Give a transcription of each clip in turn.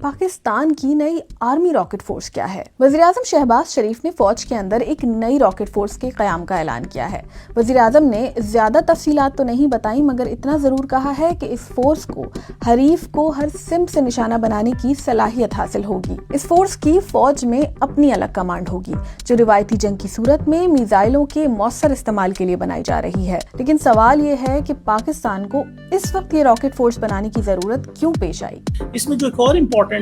پاکستان کی نئی army rocket force کیا ہے؟ وزیراعظم شہباز شریف نے فوج کے اندر ایک نئی راکٹ فورس کے قیام کا اعلان کیا ہے۔ وزیراعظم نے زیادہ تفصیلات تو نہیں بتائیں، مگر اتنا ضرور کہا ہے کہ اس فورس کو حریف کو ہر سمت سے نشانہ بنانے کی صلاحیت حاصل ہوگی۔ اس فورس کی فوج میں اپنی الگ کمانڈ ہوگی، جو روایتی جنگ کی صورت میں میزائلوں کے مؤثر استعمال کے لیے بنائی جا رہی ہے۔ لیکن سوال یہ ہے کہ پاکستان کو اس وقت یہ راکٹ فورس بنانے کی ضرورت کیوں پیش آئی؟ اس میں جو ایک اور امپورٹنٹ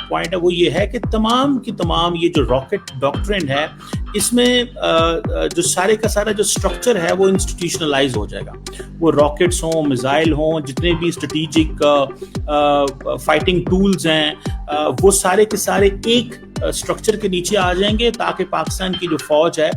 پوائنٹ ہے وہ یہ ہے کہ تمام کی تمام یہ جو راکٹ ڈاکٹرن ہے، اس میں جو سارے کا سارا جو اسٹرکچر ہے وہ انسٹیٹیوشنلائز ہو جائے گا۔ وہ راکٹس ہوں، میزائل ہوں، جتنے بھی اسٹریٹجک فائٹنگ ٹولز ہیں، وہ سارے کے سارے ایک اسٹرکچر کے نیچے آ جائیں گے، تاکہ پاکستان کی جو فوج ہے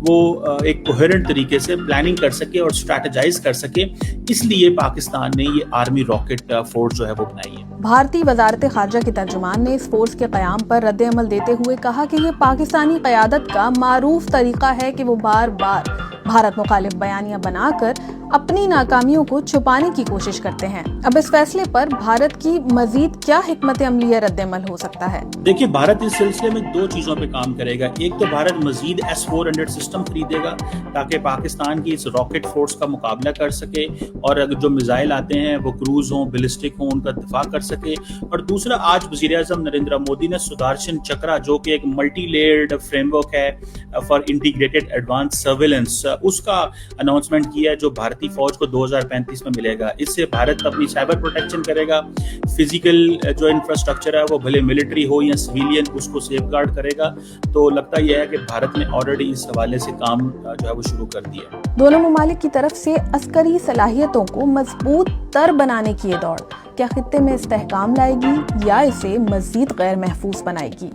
وہ ایک کوہیرنٹ طریقے سے پلاننگ کر سکے اور اسٹریٹجائز کر سکے۔ اس لیے پاکستان نے یہ آرمی راکٹ فورس جو ہے وہ بنائی ہے۔ بھارتی وزارت خارجہ کے ترجمان نے اس فورس کے قیام پر رد عمل دیتے ہوئے کہا کہ یہ پاکستانی قیادت کا معروف طریقہ ہے کہ وہ بار بار بھارت مخالف بیانیاں بنا کر اپنی ناکامیوں کو چھپانے کی کوشش کرتے ہیں۔ اب اس فیصلے پر بھارت کی مزید کیا حکمت عملی یا رد عمل ہو سکتا ہے؟ دیکھیے، بھارت اس سلسلے میں دو چیزوں پہ کام کرے گا۔ ایک تو بھارت مزید S-400 سسٹم خریدے گا تاکہ پاکستان کی اس راکٹ فورس کا مقابلہ کر سکے، اور اگر جو میزائل آتے ہیں وہ کروز ہوں، بیلسٹک ہوں، ان کا دفاع کر سکے۔ اور دوسرا، آج وزیر اعظم نریندر مودی نے سدرشن چکرا، جو کہ ایک ملٹی لیئرڈ فریم ورک ہے فار انٹیگریٹڈ ایڈوانس سرویلنس، اس کا اناؤنسمنٹ کیا ہے، جو بھارتی فوج کو 2035 میں ملے گا۔ اس سے بھارت اپنی سائبر پروٹیکشن کرے گا، فزیکل جو انفراسٹرکچر ہے وہ بھلے ملٹری ہو یا سویلین، اس کو سیف گارڈ کرے گا۔ تو لگتا یہ ہے کہ بھارت نے آلریڈی اس حوالے سے کام جو ہے وہ شروع کر دیا ہے۔ دونوں ممالک کی طرف سے عسکری صلاحیتوں کو مضبوط تر بنانے کی یہ دوڑ کیا خطے میں استحکام لائے گی یا اسے مزید غیر محفوظ بنائے گی؟